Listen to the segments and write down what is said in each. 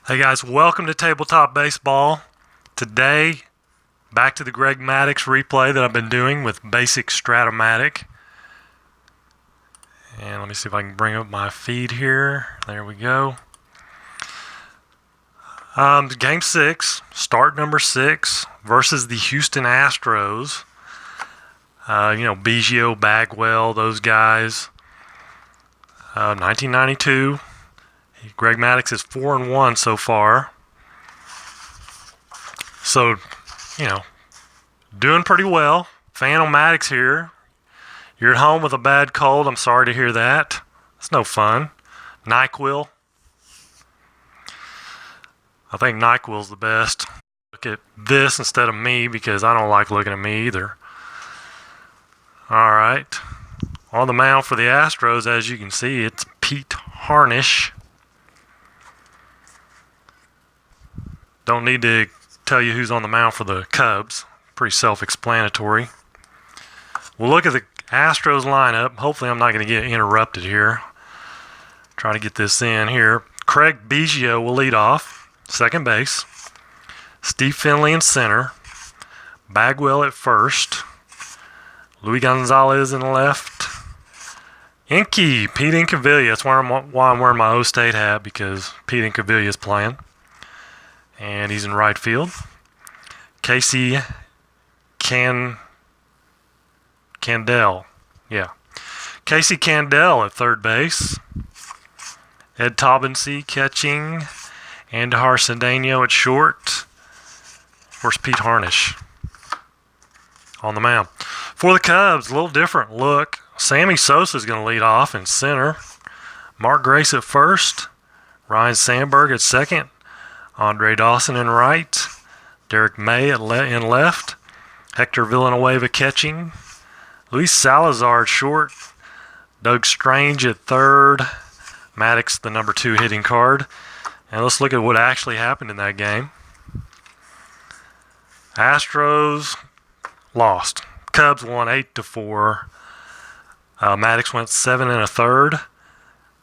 Hey guys, welcome to Tabletop Baseball. Today, back to the Greg Maddux replay that I've been doing with Basic Stratomatic. And let me see if I can bring up my feed here. There we go. Game 6, start number 6 versus the Houston Astros. Biggio, Bagwell, those guys. 1992. Greg Maddux is 4-1 so far. So, doing pretty well. Phantom Maddux here. You're at home with a bad cold. I'm sorry to hear that. It's no fun. NyQuil. I think NyQuil's the best. Look at this instead of me because I don't like looking at me either. Alright. On the mound for the Astros, as you can see, it's Pete Harnish. Don't need to tell you who's on the mound for the Cubs. Pretty self-explanatory. We'll look at the Astros lineup. Hopefully I'm not going to get interrupted here. Try to get this in here. Craig Biggio will lead off. Second base. Steve Finley in center. Bagwell at first. Luis Gonzalez in left. Pete Incaviglia. That's why I'm wearing my O-State hat, because Pete Incaviglia is playing. And he's in right field. Casey Candell. Casey Candell at third base. Ed Taubensee catching. Andahar Cedeno at short. Of course, Pete Harnish on the mound. For the Cubs, a little different look. Sammy Sosa is going to lead off in center. Mark Grace at first. Ryan Sandberg at second. Andre Dawson in right. Derek May in left. Hector Villanueva catching. Luis Salazar at short. Doug Strange at third. Maddux, the number 2 hitting card. And let's look at what actually happened in that game. Astros lost. Cubs won 8-4. Maddux went 7 1/3.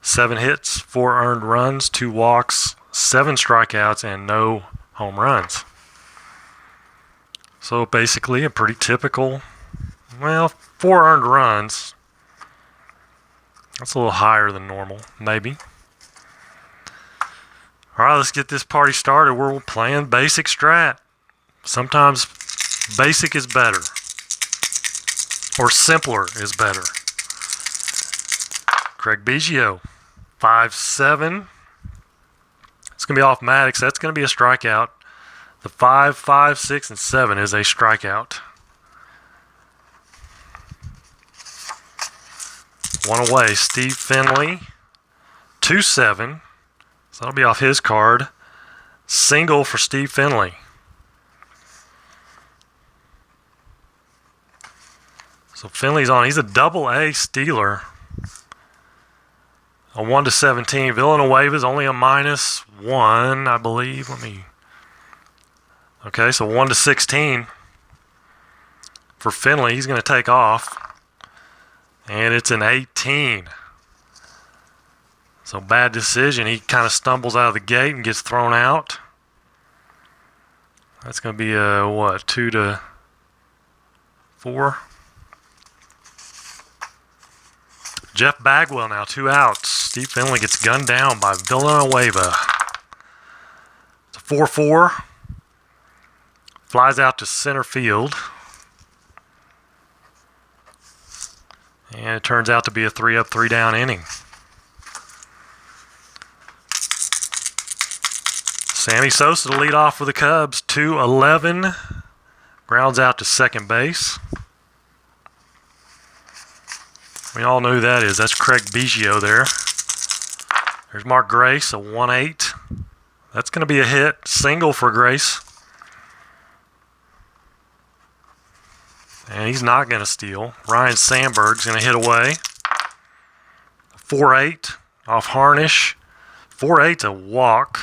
7 hits, 4 earned runs, 2 walks, 7 strikeouts, and no home runs. So basically a pretty typical, 4 earned runs. That's a little higher than normal, maybe. All right, let's get this party started. We're playing basic strat. Sometimes basic is better, or simpler is better. Craig Biggio, 5-7. It's going to be off Maddux. That's going to be a strikeout. The 5, 5, 6, and 7 is a strikeout. One away, Steve Finley, 2-7. So that'll be off his card. Single for Steve Finley. So Finley's on. He's a double-A stealer. A 1-17. Villanueva is only a -1, I believe. Okay, so 1-16 for Finley. He's going to take off. And it's an 18. So bad decision. He kind of stumbles out of the gate and gets thrown out. That's going to be a, 2-4. Jeff Bagwell now, 2 outs. Steve Finley gets gunned down by Villanueva. It's a 4-4. Flies out to center field. And it turns out to be a 3-up, 3-down inning. Sammy Sosa to lead off for the Cubs, 2-11. Grounds out to second base. We all know who that is. That's Craig Biggio there. There's Mark Grace, a 1-8. That's going to be a hit. Single for Grace. And he's not going to steal. Ryan Sandberg's going to hit away. 4-8 off Harnish. 4-8's a walk.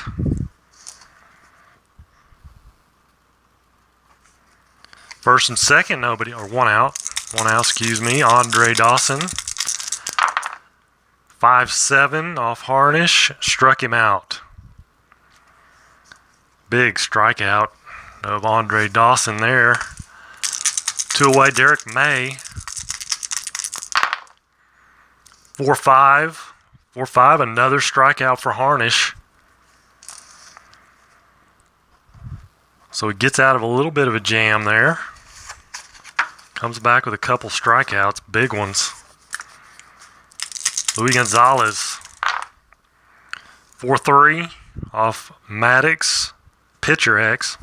First and second, nobody, or 1 out. 1 out, excuse me. Andre Dawson. 5-7 off Harnish. Struck him out. Big strikeout of Andre Dawson there. 2 away, Derek May. 4-5. 4-5, another strikeout for Harnish. So he gets out of a little bit of a jam there. Comes back with a couple strikeouts, big ones. Luis Gonzalez. 4-3 off Maddux. Pitcher X.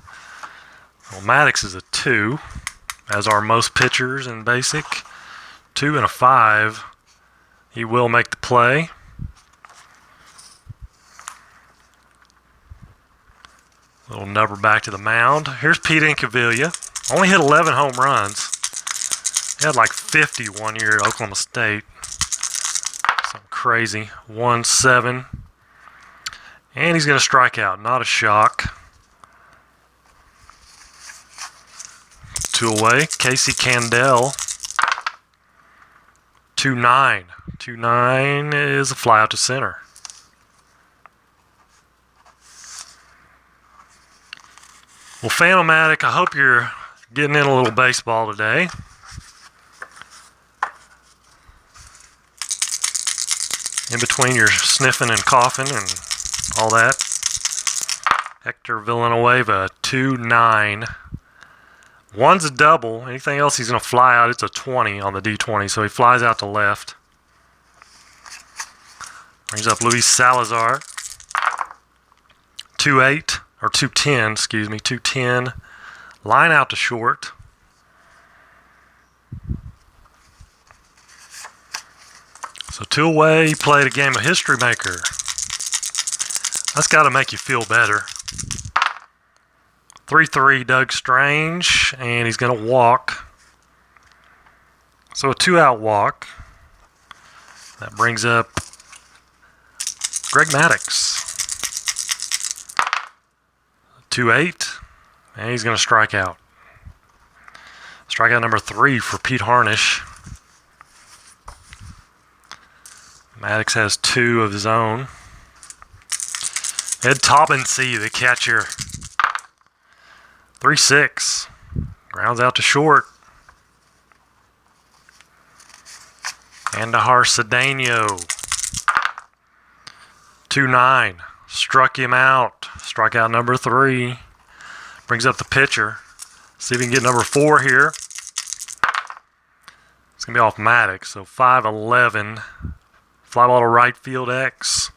Well, Maddux is a 2, as are most pitchers in basic. 2 and a 5. He will make the play. Little nubber back to the mound. Here's Pete Incaviglia. Only hit 11 home runs. He had like 50 one year at Oklahoma State. Something crazy. 1-7. And he's going to strike out. Not a shock. 2 away. Casey Candell. 2-9. 2-9 is a fly out to center. Well, Phantomatic, I hope you're getting in a little baseball today. In between your sniffing and coughing and all that. Hector Villanueva, 2-9. One's a double. Anything else he's going to fly out. It's a 20 on the D20, so he flies out to left. Brings up Luis Salazar. 2-8, or 2-10, excuse me, 2-10. Line out to short. So 2 away, he played a game of History Maker. That's got to make you feel better. 3-3, Doug Strange, and he's going to walk. So a 2-out walk. That brings up Greg Maddux. 2-8, and he's going to strike out. Strikeout number 3 for Pete Harnish. Maddux has 2 of his own. Ed Taubensee, the catcher. 3-6. Grounds out to short. Andahar Cedeno. 2-9. Struck him out. Strikeout number 3. Brings up the pitcher. See if he can get number 4 here. It's going to be off Maddux. So 5-11. Fly ball to right field X.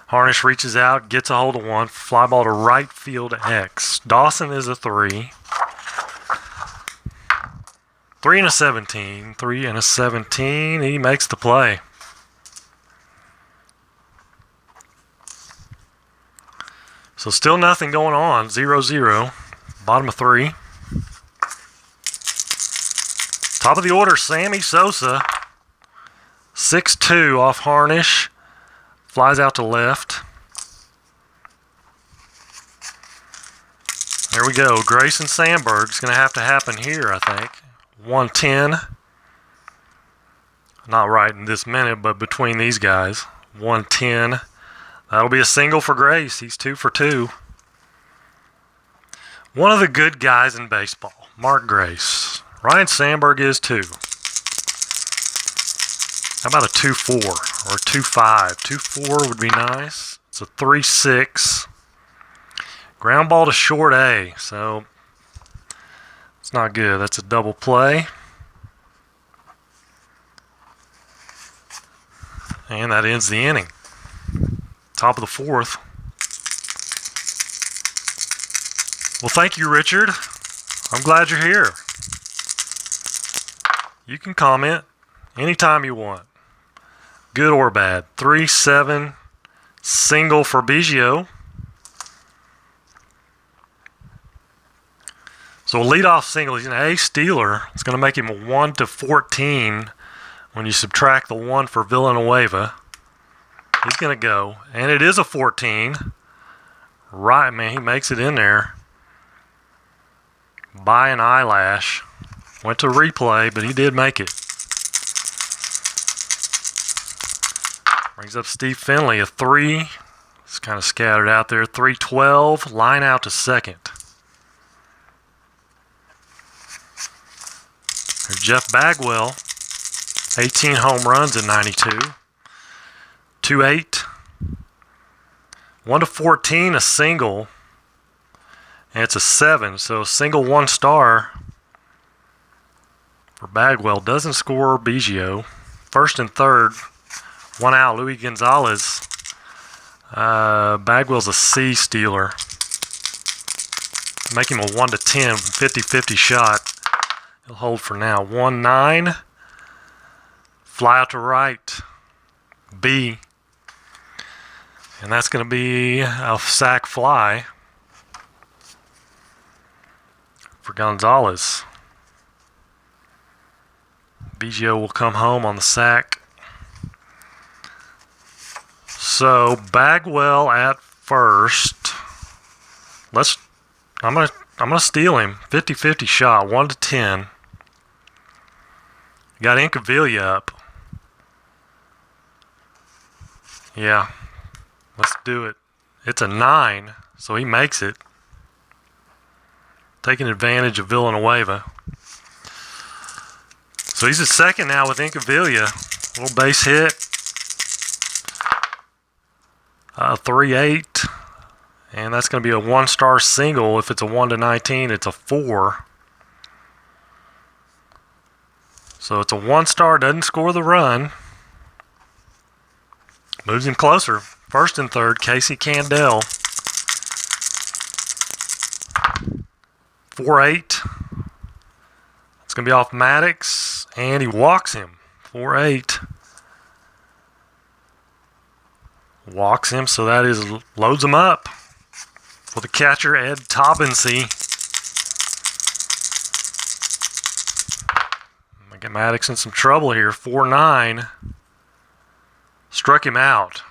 Harnish reaches out, gets a hold of one. Fly ball to right field X. Dawson is a 3. 3 and a 17. 3 and a 17. He makes the play. So still nothing going on. 0-0. Bottom of 3. Top of the order, Sammy Sosa. 6-2 off Harnish. Flies out to left. There we go. Grayson Sandberg's going to have to happen here, I think. 110. Not right in this minute, but between these guys. 110. That'll be a single for Grace. He's 2 for 2. One of the good guys in baseball, Mark Grace. Ryan Sandberg is 2. How about a 2-4 or 2-5? 2-4 would be nice. It's a 3-6. Ground ball to short A, so it's not good. That's a double play. And that ends the inning. Top of the 4th. Well, thank you, Richard. I'm glad you're here. You can comment anytime you want. Good or bad. 3-7, single for Biggio. So a leadoff single. He's an A stealer. It's going to make him a 1-14 when you subtract the 1 for Villanueva. He's going to go. And it is a 14. Right, man. He makes it in there. By an eyelash. Went to replay, but he did make it. Brings up Steve Finley, a 3. It's kind of scattered out there. 312, line out to second. There's Jeff Bagwell, 18 home runs in 92. 2-8. 1-14, a single. And it's a 7, so a single 1-star for Bagwell. Doesn't score Biggio. First and third, 1 out, Luis Gonzalez. Bagwell's a C stealer. Make him a 1-10, 50-50 shot. He'll hold for now. 1-9. Fly out to right. B. And that's going to be a sac fly for Gonzalez. Biggio will come home on the sack. So Bagwell at first. I'm gonna steal him. 50-50 shot, 1-10. Got Incaviglia up. Yeah, let's do it. It's a 9, so he makes it. Taking advantage of Villanueva. So he's at second now with Incaviglia. Little base hit. 3-8. And that's going to be a 1-star single. If it's a 1-19, it's a 4. So it's a 1-star, doesn't score the run. Moves him closer. First and third, Casey Candell. 4-8. It's going to be off Maddux, and he walks him. 4-8. Walks him, so that is loads him up. For the catcher, Ed Taubensee. Get Maddux in some trouble here. 4-9. Struck him out.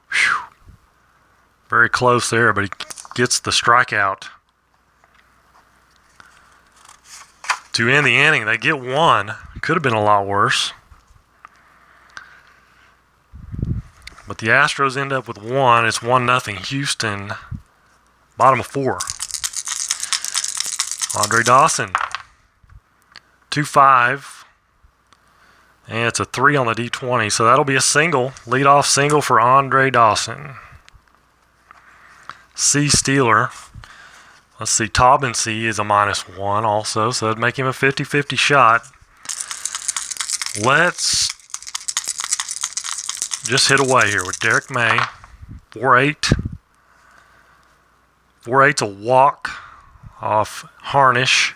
Whew. Very close there, but he gets the strikeout. To end the inning, they get 1. Could have been a lot worse. But the Astros end up with 1. It's 1-0 Houston. Bottom of 4. Andre Dawson. 2-5. And it's a 3 on the D20. So that'll be a single. Leadoff single for Andre Dawson. C stealer. Let's see. Taubensee is a -1 also. So that'd make him a 50-50 shot. Let's just hit away here with Derek May. 4-8. 4-8's a walk off Harnish.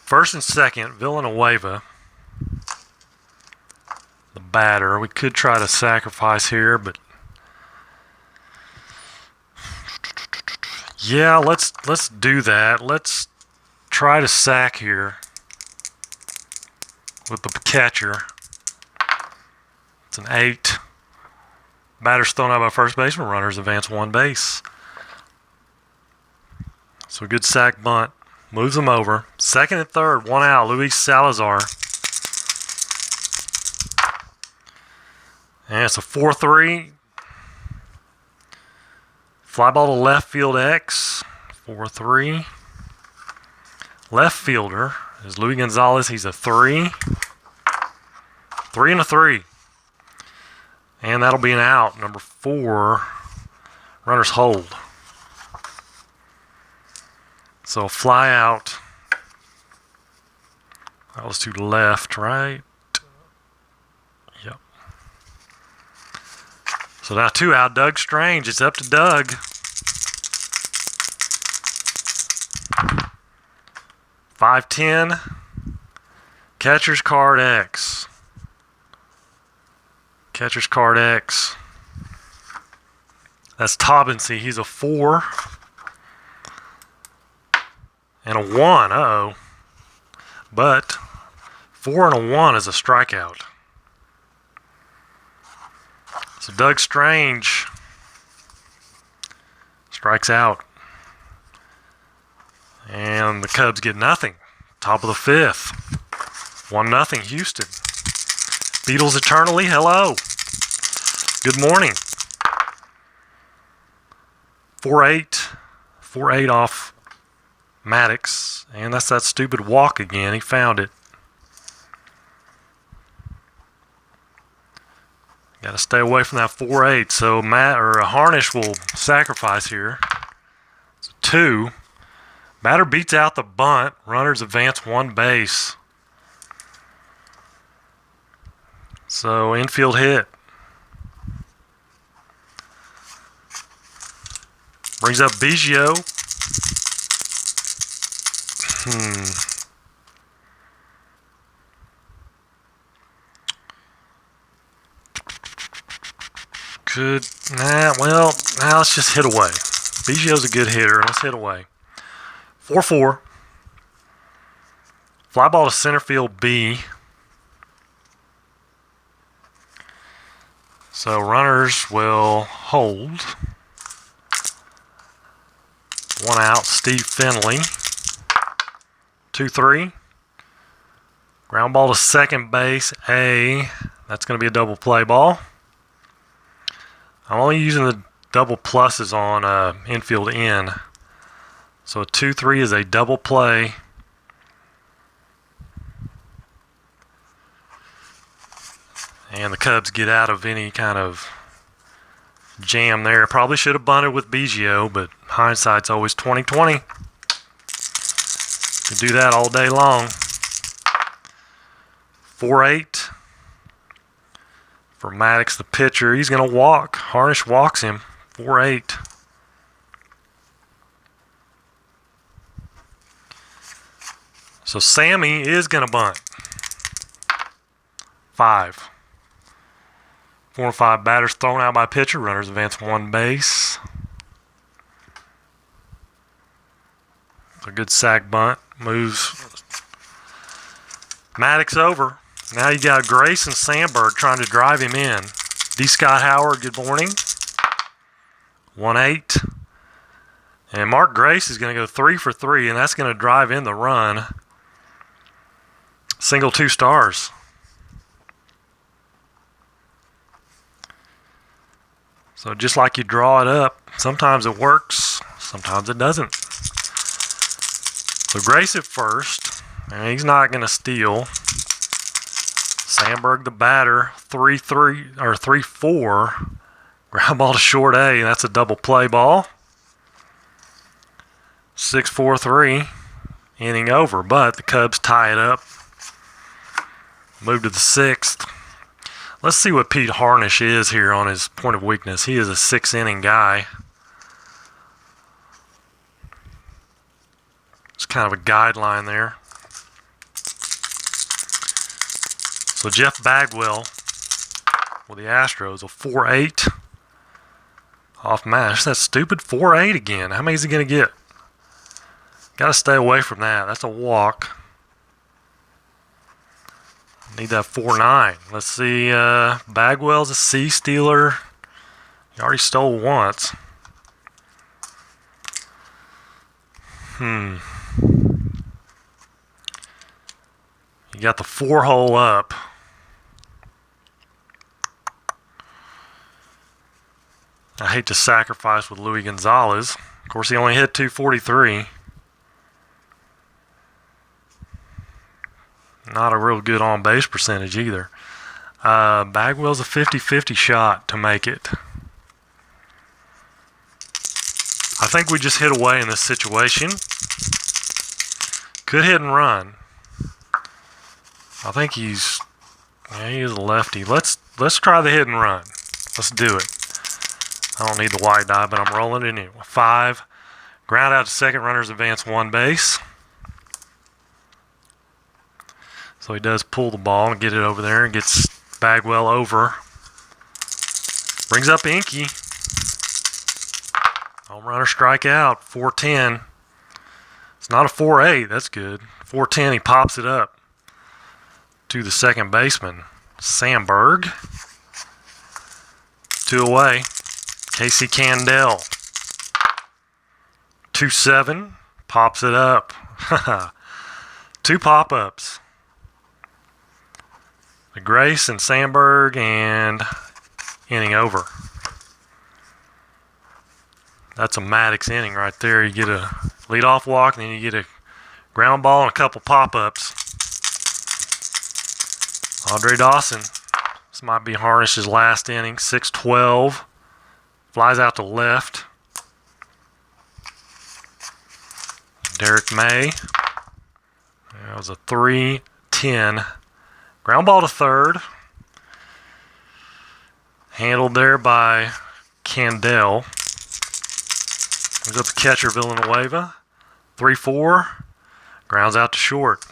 First and second, Villanueva. The batter. We could try to sacrifice here, but yeah, let's do that. Let's try to sack here with the catcher. It's an 8. Batter's thrown out by first baseman. Runners advance 1 base. So a good sack bunt. Moves him over. Second and third, 1 out. Luis Salazar. And it's a 4-3. Fly ball to left field X. 4-3. Left fielder is Luis Gonzalez. He's a 3. 3 and a 3. And that'll be an out. Number 4. Runners hold. So fly out. That was to left, right? Yep. So now 2 out. Doug Strange. It's up to Doug. 5-10. Catcher's card X. Catcher's card X. That's Taubensee. He's a 4. And a 1. Uh-oh. But 4 and a 1 is a strikeout. So Doug Strange strikes out. And the Cubs get nothing. Top of the 5th. 1-0 Houston. Beatles Eternally, hello. Good morning. 4-8. 4-8 off Maddux. And that's that stupid walk again. He found it. Got to stay away from that 4-8. So Harnish will sacrifice here. It's a 2. Batter beats out the bunt. Runners advance 1 base. So infield hit. Brings up Biggio. Now let's just hit away. Biggio's a good hitter. Let's hit away. 4-4. Fly ball to center field B. So runners will hold. 1 out, Steve Finley. 2-3. Ground ball to second base, A. That's going to be a double play ball. I'm only using the double pluses on infield N. So a 2-3 is a double play. And the Cubs get out of any kind of jam there. Probably should have bunted with Biggio, but hindsight's always 20/20. Can do that all day long. 4-8 for Maddux, the pitcher. He's going to walk. Harnish walks him. 4-8. So Sammy is going to bunt. 5. 4 and 5 batters thrown out by pitcher. Runners advance 1 base. A good sack bunt. Moves Maddux over. Now you got Grace and Sandberg trying to drive him in. D. Scott Howard, good morning. 1-8. And Mark Grace is going to go 3 for 3, and that's going to drive in the run. Single 2 stars. So just like you draw it up, sometimes it works, sometimes it doesn't. So Grace at first, and he's not going to steal. Sandberg the batter, 3-3 or 3-4. Ground ball to short A, that's a double play ball. 6-4-3, inning over, but the Cubs tie it up. Move to the 6th. Let's see what Pete Harnish is here on his point of weakness. He is a 6-inning guy. It's kind of a guideline there. So Jeff Bagwell with the Astros, a 4-8 off Maddux. That stupid 4-8 again. How many is he going to get? Got to stay away from that. That's a walk. Need that 4-9. Let's see. Bagwell's a C stealer. He already stole once. You got the 4-hole up. I hate to sacrifice with Luis Gonzalez. Of course, he only hit 243. Not a real good on-base percentage either. Bagwell's a 50-50 shot to make it. I think we just hit away in this situation. Could hit and run. I think he is a lefty. Let's try the hit and run. Let's do it. I don't need the wide die, but I'm rolling it anyway. 5. Ground out to second. Runners advance 1 base. So he does pull the ball and get it over there and gets Bagwell over. Brings up Inky. Home runner strikeout. 4-10. It's not a 4-8. That's good. 4-10. He pops it up to the second baseman, Sandberg. 2 away. Casey Candell. 2-7. Pops it up. 2 pop-ups. Grace and Sandberg, and inning over. That's a Maddux inning right there. You get a leadoff walk, and then you get a ground ball and a couple pop-ups. Andre Dawson, this might be Harnish's last inning. 6-12, flies out to left. Derek May, that was a 3-10. Ground ball to third. Handled there by Candell. Brings up the catcher, Villanueva. 3-4. Grounds out to short.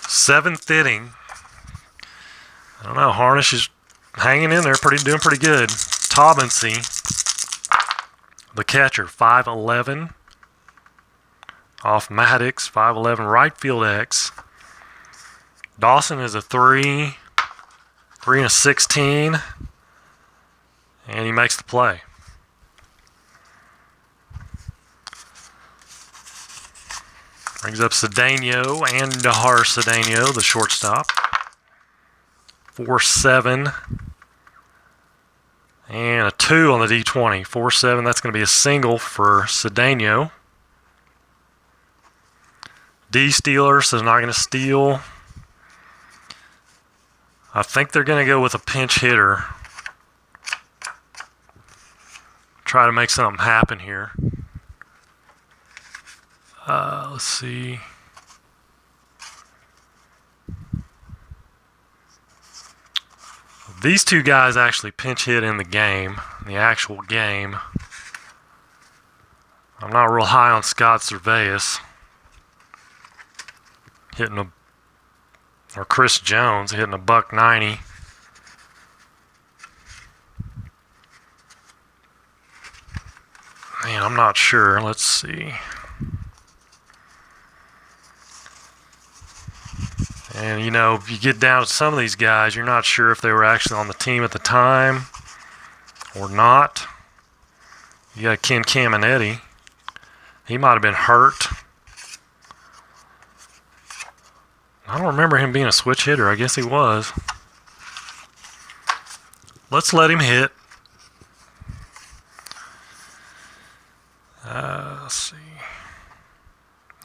Seventh inning. I don't know. Harnish is hanging in there, doing pretty good. Taubensee, the catcher, 5'11". Off Maddux, 5'11", right field X. Dawson is a 3 and a 16, and he makes the play. Brings up Cedeno and Dahar Cedeno, the shortstop. 4-7, and a 2 on the D20. 4-7, that's going to be a single for Cedeno. D-Stealer says not going to steal. I think they're going to go with a pinch hitter. Try to make something happen here. Let's see. These two guys actually pinch hit in the game, the actual game. I'm not real high on Scott Cerveus. Or Chris Jones hitting a $190. Man, I'm not sure. Let's see. And, you know, if you get down to some of these guys, you're not sure if they were actually on the team at the time or not. You got Ken Caminetti. He might have been hurt. I don't remember him being a switch hitter. I guess he was. Let's let him hit. Let's see.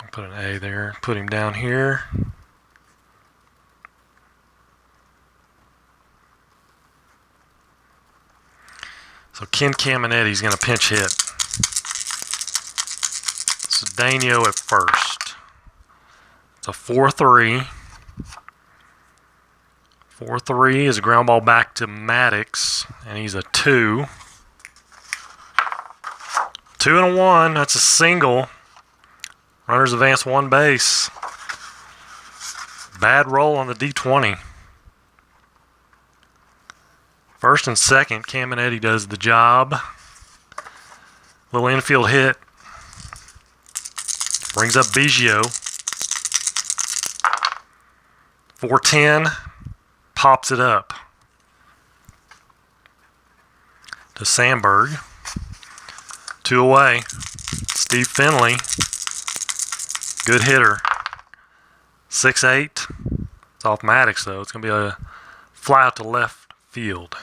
I'll put an A there. Put him down here. So Ken Caminetti's going to pinch hit. Cedeno at first. It's a 4-3. 4-3 is a ground ball back to Maddux, and he's a 2. 2 and a 1. That's a single. Runners advance one base. Bad roll on the D20. First and second, Caminetti does the job. Little infield hit. Brings up Biggio. 4-10. Pops it up to Sandberg. 2 away. Steve Finley. Good hitter. 6-8. It's off Maddux, though. It's going to be a fly out to left field.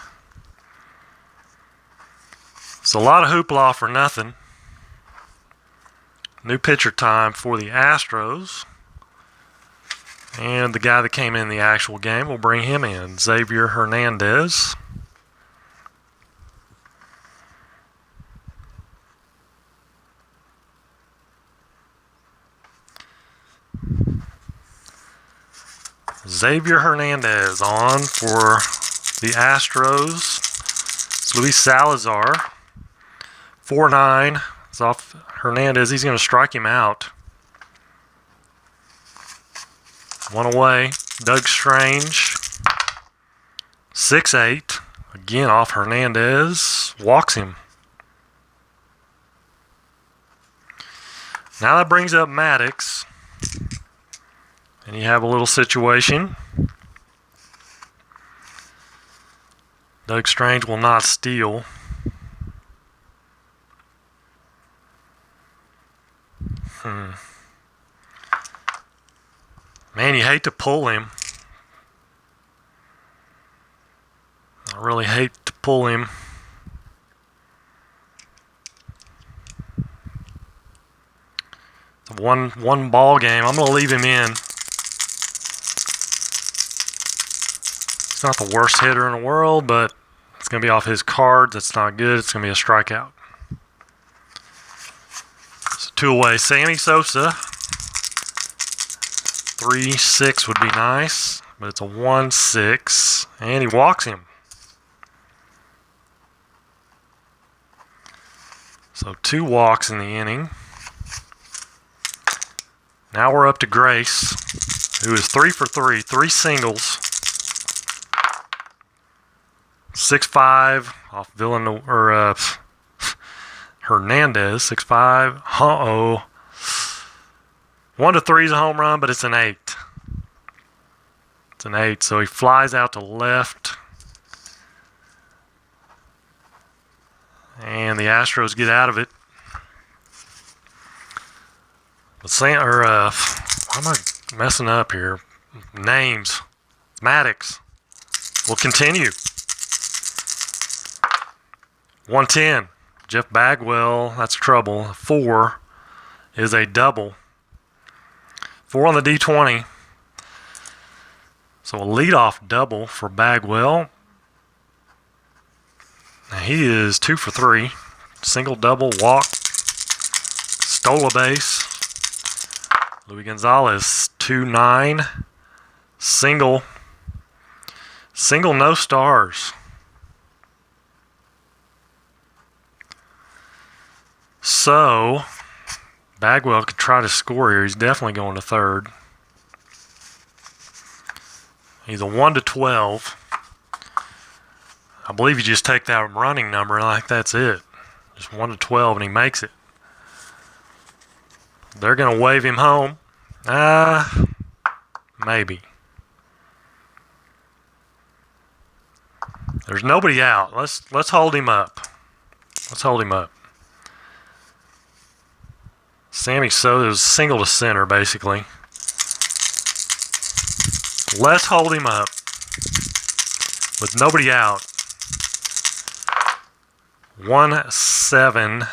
So a lot of hoopla for nothing. New pitcher time for the Astros. And the guy that came in the actual game, will bring him in, Xavier Hernandez. Xavier Hernandez on for the Astros. It's Luis Salazar. 4-9. It's off Hernandez. He's going to strike him out. 1 away. Doug Strange. 6-8. Again off Hernandez. Walks him. Now that brings up Maddux. And you have a little situation. Doug Strange will not steal. Man, you hate to pull him. I really hate to pull him. It's a one ball game. I'm going to leave him in. He's not the worst hitter in the world, but it's going to be off his cards. That's not good. It's going to be a strikeout. So 2 away. Sammy Sosa. 3-6 would be nice, but it's a 1-6, and he walks him. So 2 walks in the inning. Now we're up to Grace, who is 3 for 3, 3 singles. 6-5 off Hernandez, 6-5. Uh-oh. 1-3 is a home run, but it's an 8. It's an 8, so he flies out to left. And the Astros get out of it. But why am I messing up here? Names. Maddux will continue. 110. Jeff Bagwell, that's trouble. 4 is a double. 4 on the D20. So a leadoff double for Bagwell. He is 2 for 3. Single, double, walk. Stole a base. Luis Gonzalez, 2-9. Single. Single, no stars. So Bagwell could try to score here. He's definitely going to third. He's a 1-12. I believe you just take that running number and like that's it. Just 1-12 and he makes it. They're going to wave him home. Maybe. There's nobody out. Let's hold him up. Let's hold him up. Sammy Sosa is single to center, basically. Let's hold him up. With nobody out. 1-7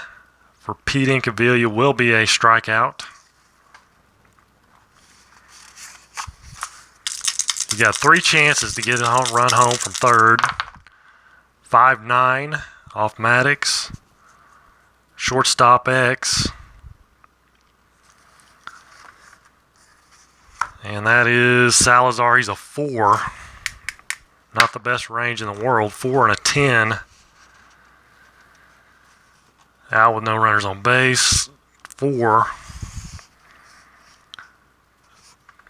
for Pete Incaviglia will be a strikeout. You got 3 chances to get a run home from third. 5-9 off Maddux. Shortstop X. And that is Salazar. He's a 4. Not the best range in the world. 4 and a 10. Out with no runners on base. 4.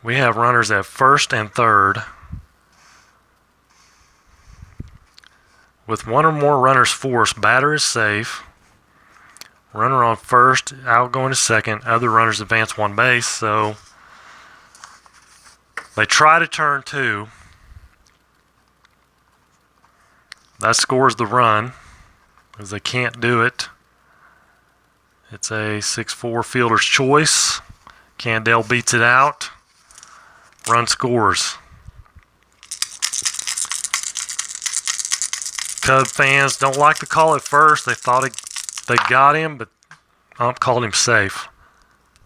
We have runners at first and third. With 1 or more runners forced, batter is safe. Runner on first, out going to second. Other runners advance 1 base, so they try to turn 2. That scores the run, because they can't do it. It's a 6-4 fielder's choice. Candell beats it out. Run scores. Cub fans don't like the call at first. They thought they got him, but Ump called him safe.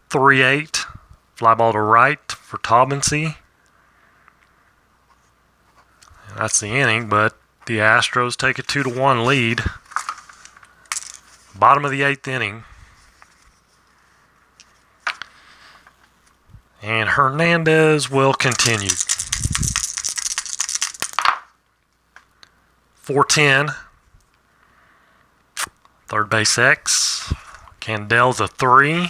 3-8. Fly ball to right for Taubensee. That's the inning, but the Astros take a 2-1 lead. Bottom of the 8th inning. And Hernandez will continue. 4-10. Third base X. Candell's a 3.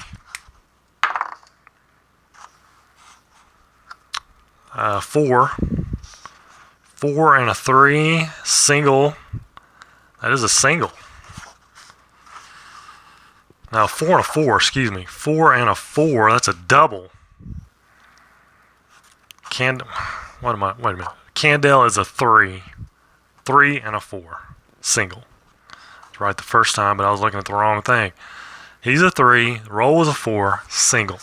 4. 4 and a 3. Single. That is a single. No, 4 and a 4, excuse me. 4 and a 4, that's a double. Wait a minute. Candell is a 3. 3 and a 4. Single. That's right the first time, but I was looking at the wrong thing. He's a 3. The roll was a 4. Single.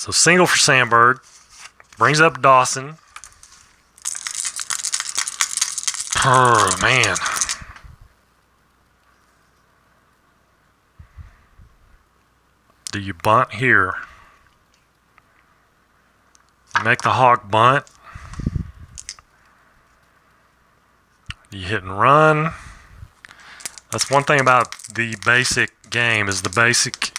So single for Sandberg. Brings up Dawson. Oh, man. Do you bunt here? Make the hawk bunt. You hit and run. That's one thing about the basic game is the basic,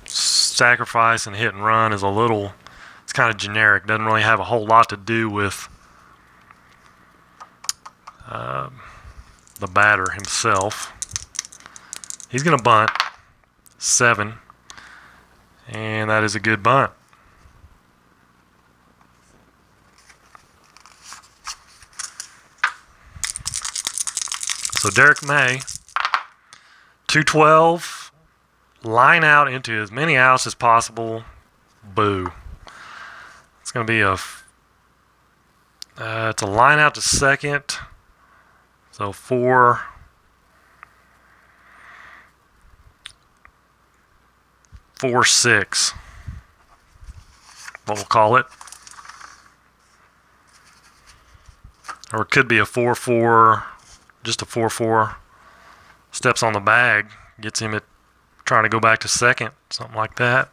sacrifice and hit and run is it's kind of generic. Doesn't really have a whole lot to do with the batter himself. He's going to bunt 7, and that is a good bunt. So Derek May, 212, line out into as many outs as possible. Boo. It's going to be it's a line out to second. So 4. 4-6. What we'll call it. Or it could be a 4-4. Just a 4-4. Steps on the bag. Gets him at trying to go back to second. Something like that.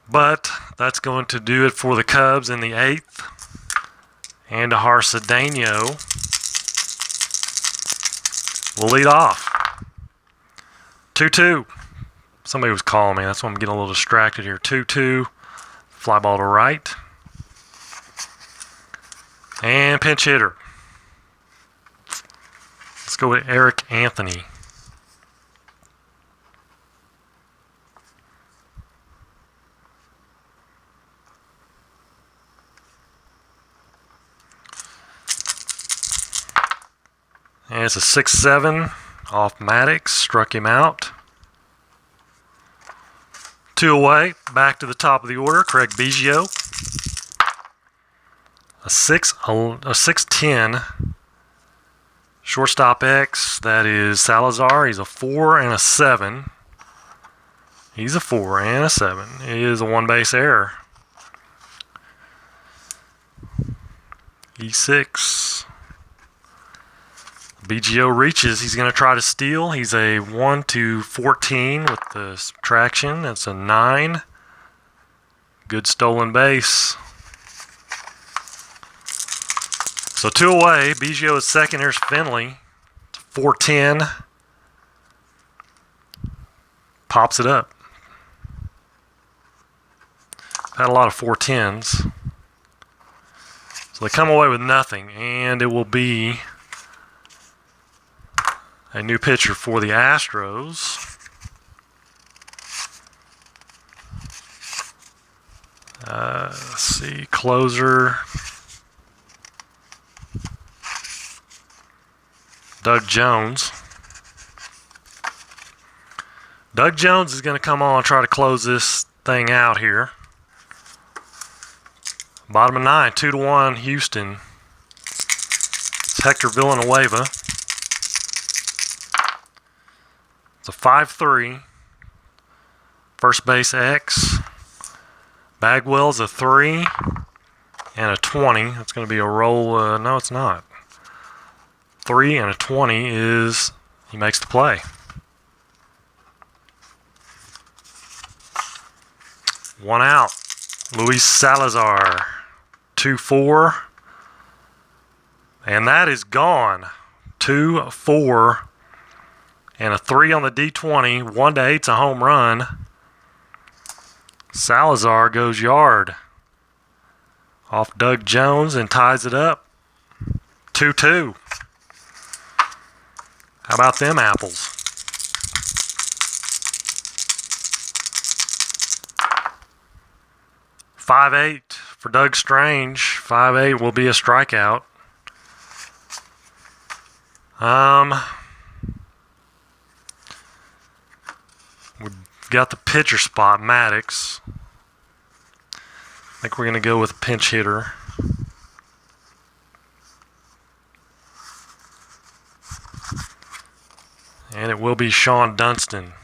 But that's going to do it for the Cubs in the 8th. And Harcedeno will lead off. 2-2. Somebody was calling me. That's why I'm getting a little distracted here. 2-2. Fly ball to right. And pinch hitter. Let's go with Eric Anthony. And it's a 6-7 off Maddux. Struck him out. 2 away. Back to the top of the order. Craig Biggio. A 6-10. Shortstop X. That is Salazar. He's a 4 and a 7. He's a 4 and a 7. It is a 1-base error. E6. BGO reaches. He's going to try to steal. He's a 1-14 with the subtraction. That's a 9. Good stolen base. So 2 away. Biggio is second. Here's Finley. 4-10. Pops it up. Had a lot of 4-10s. So they come away with nothing. And it will be a new pitcher for the Astros. Let's see. Closer. Doug Jones. Doug Jones is going to come on and try to close this thing out here. Bottom of 9, 2-1 Houston. It's Hector Villanueva. It's a 5-3. First base X. Bagwell's a 3 and a 20. That's going to be a roll. No, it's not. 3 and a 20 is he makes the play. 1 out. Luis Salazar. 2-4. And that is gone. 2-4. And a 3 on the D20. 1-8's a home run. Salazar goes yard. Off Doug Jones and ties it up. 2-2. How about them apples? .58 for Doug Strange. 5-8 will be a strikeout. We've got the pitcher spot, Maddux. I think we're going to go with a pinch hitter. And it will be Sean Dunston.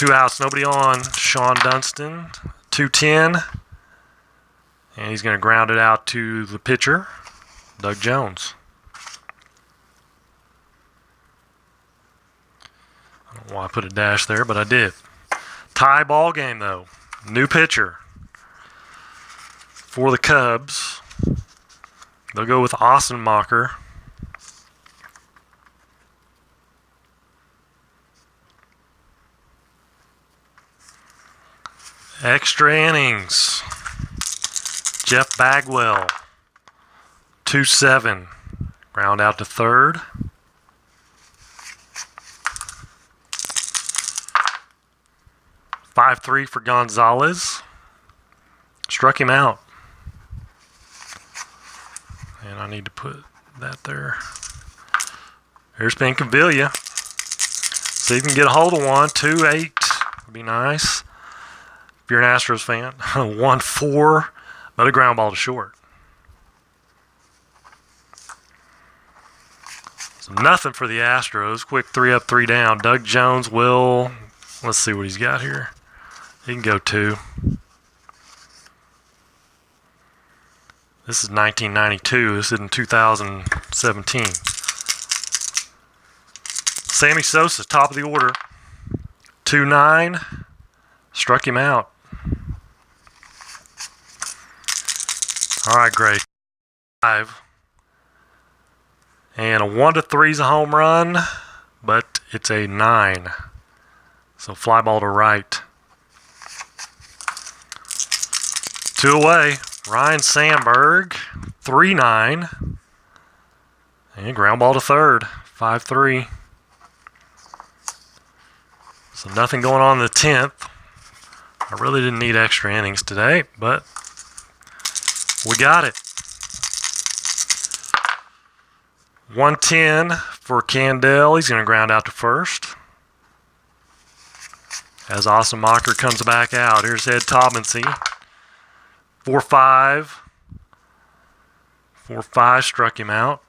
2 outs, nobody on. Sean Dunston, 2-10. And he's going to ground it out to the pitcher, Doug Jones. I don't know why I put a dash there, but I did. Tie ball game, though. New pitcher for the Cubs. They'll go with Ossenmacher. Extra innings. Jeff Bagwell, 2-7. Ground out to third. "5-3 for Gonzalez. Struck him out. And I need to put that there. Here's Pincavilla. See if you can get a hold of one. 2-8 would be nice if you're an Astros fan. 1-4, but a ground ball to short. So nothing for the Astros. Quick 3 up, 3 down. Doug Jones will, let's see what he's got here. He can go 2. This is 1992. This isn't 2017. Sammy Sosa, top of the order. 2-9. Struck him out. All right, great. 5. And a 1-3 is a home run, but it's a 9. So fly ball to right. 2 away. Ryan Sandberg, 3-9. And ground ball to third, 5-3. So nothing going on in the 10th. I really didn't need extra innings today, but we got it. 110 for Candell. He's going to ground out to first. As Ossenmacher comes back out. Here's Ed Taubensee. 4-5. 4-5 struck him out.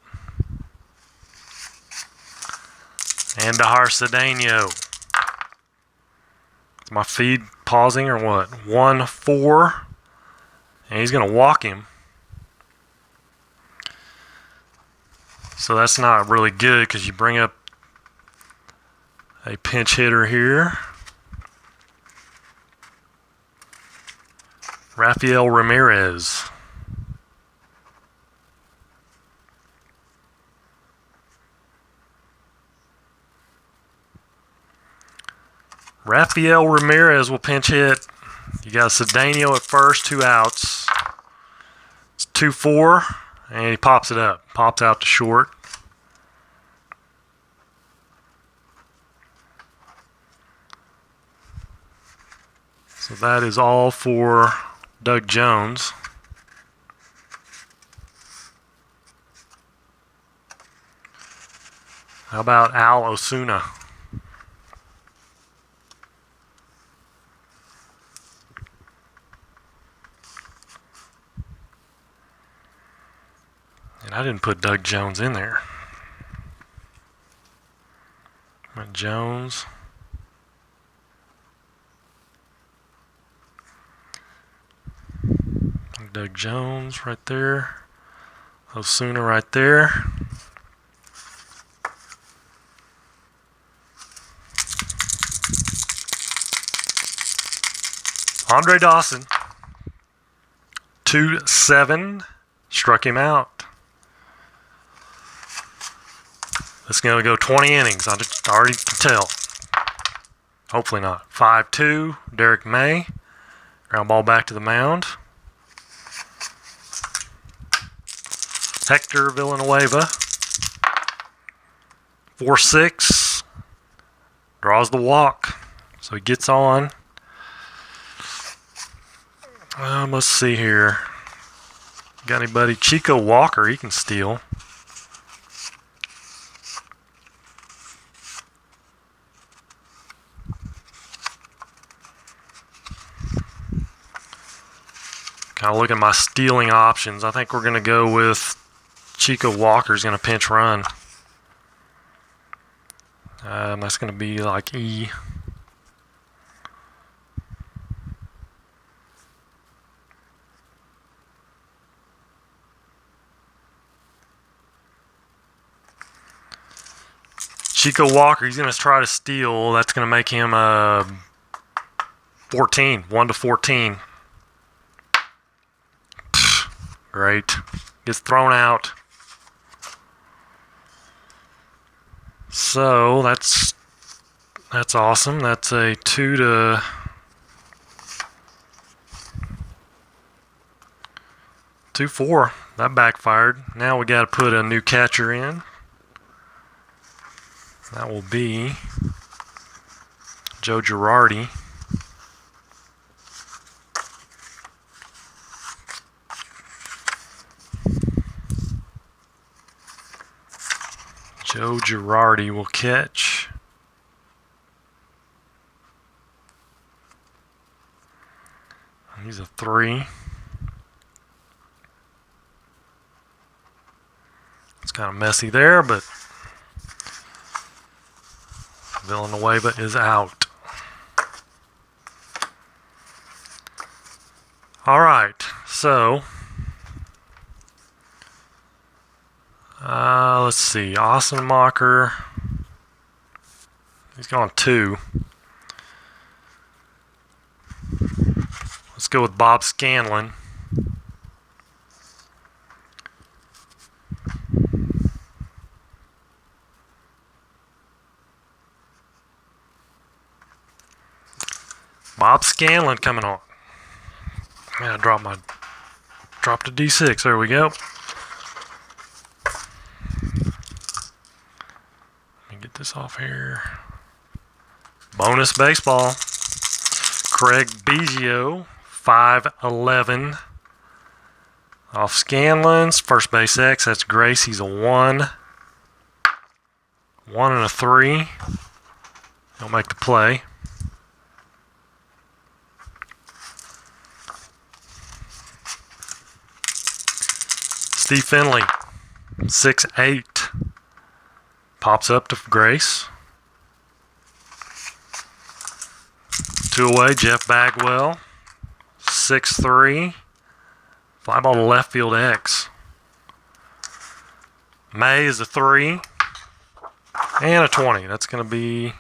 And Dahar Cedeno. Is my feed pausing or what? 1-4. And he's going to walk him. So that's not really good because you bring up a pinch hitter here. Rafael Ramirez. Rafael Ramirez will pinch hit. You got Cedeno at first, 2 outs. It's 2-4, and he pops it up. Pops out to short. So that is all for Doug Jones. How about Al Osuna? And I didn't put Doug Jones in there. Jones. Doug Jones right there. Osuna right there. Andre Dawson. 2-7. Struck him out. It's going to go 20 innings. I already can tell. Hopefully not. 5-2. Derek May. Ground ball back to the mound. Hector Villanueva. 4-6. Draws the walk. So he gets on. Let's see here. Got anybody? Chico Walker, he can steal. Kind of look at my stealing options. I think we're going to go with Chico Walker's going to pinch run. That's going to be like E. Chico Walker, he's going to try to steal. That's going to make him 14, 1-14. Great. Gets thrown out. So that's awesome. That's a 2-4. That backfired. Now we got to put a new catcher in. That will be Joe Girardi. Joe Girardi will catch. He's a 3. It's kind of messy there, but Villanueva is out. All right, so let's see. Ossenmacher, he's gone 2. Let's go with Bob Scanlon. Bob Scanlon coming on. Man, I dropped a D6. There we go. Let me get this off here. Bonus baseball. Craig Biggio, 5'11". Off Scanlon's. First base X. That's Grace. He's a 1. 1 and a 3. He'll make the play. Steve Finley, 6'8", pops up to Grace. 2 away, Jeff Bagwell, 6'3", fly ball to left field X. May is a 3 and a 20. That's going to be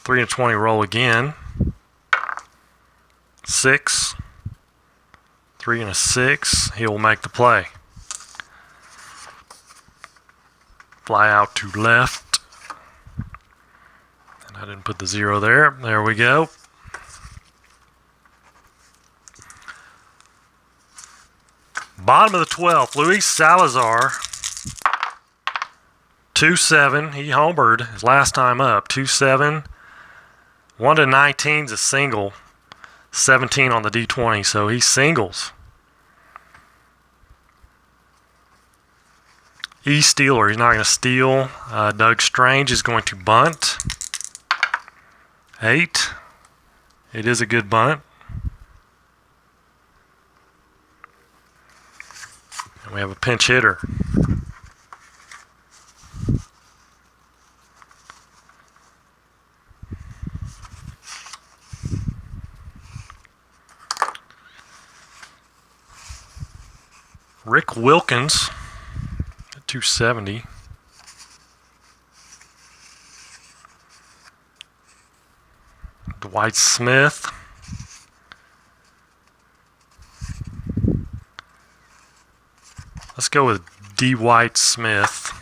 3 and 20. Roll again. 6, 3 and a 6. He will make the play. Fly out to left. And I didn't put the 0 there. There we go. Bottom of the 12th, Luis Salazar. 2-7. He homered his last time up. 2-7. 1-19 is a single. 17 on the D20, so he singles. Stealer, he's not going to steal. Doug Strange is going to bunt. 8. It is a good bunt. And we have a pinch hitter. Rick Wilkins. 270. Dwight Smith. Let's go with D. White Smith.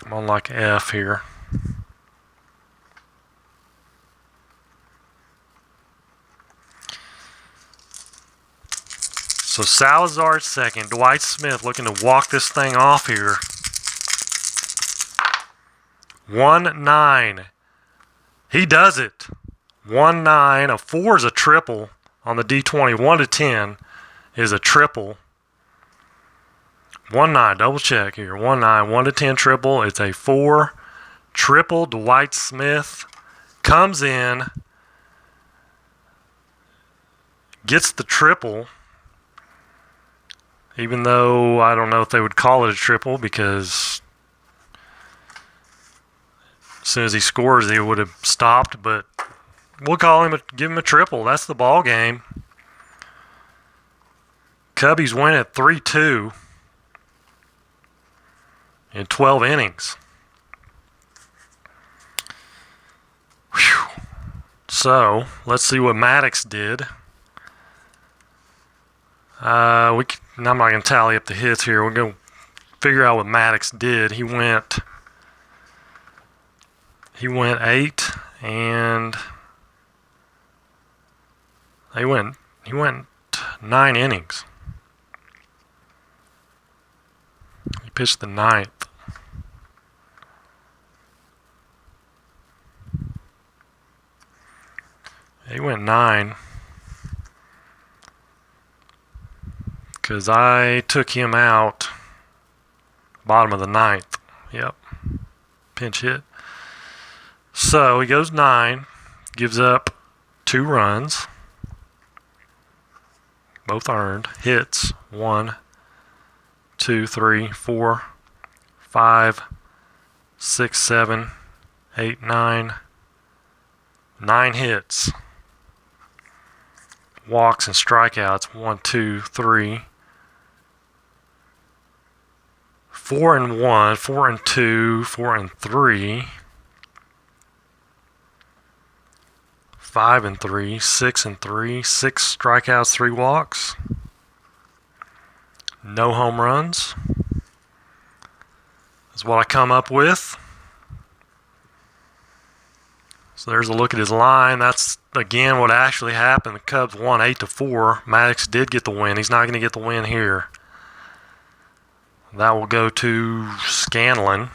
I'm on like F here. So Salazar at second. Dwight Smith looking to walk this thing off here. 1-9. He does it. 1-9. A 4 is a triple on the D20. 1-10 is a triple. 1-9. Double check here. 1-9. 1-10 triple. It's a 4 triple. Dwight Smith comes in, gets the triple. Even though I don't know if they would call it a triple, because as soon as he scores, he would have stopped. But we'll give him a triple. That's the ball game. Cubbies win at 3-2. in 12 innings. Whew. So let's see what Maddux did. I'm not going to tally up the hits here. We're going to figure out what Maddux did. He went 8 and he went 9 innings. He pitched the 9th. He went 9 because I took him out bottom of the 9th. Yep, pinch hit. So he goes 9, gives up 2 runs, both earned. Hits 1, 2, 3, 4, 5, 6, 7, 8, 9. 9 hits. Walks and strikeouts 1, 2, 3. 4 and 1, 4 and 2, 4 and 3. 5 and 3, 6 and 3, 6 strikeouts, 3 walks. No home runs. That's what I come up with. So there's a look at his line. That's, again, what actually happened. The Cubs won 8-4. Maddux did get the win. He's not going to get the win here. That will go to Scanlon.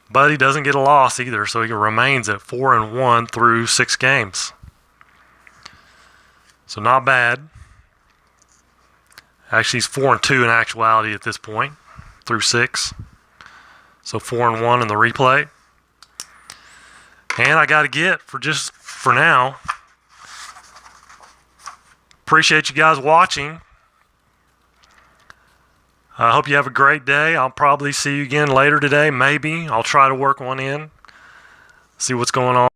But he doesn't get a loss either, so he remains at 4-1 through 6 games. So not bad. Actually, he's 4-2 in actuality at this point through 6. So 4-1 in the replay. And I got to get for now. Appreciate you guys watching. I hope you have a great day. I'll probably see you again later today, maybe. I'll try to work one in, see what's going on.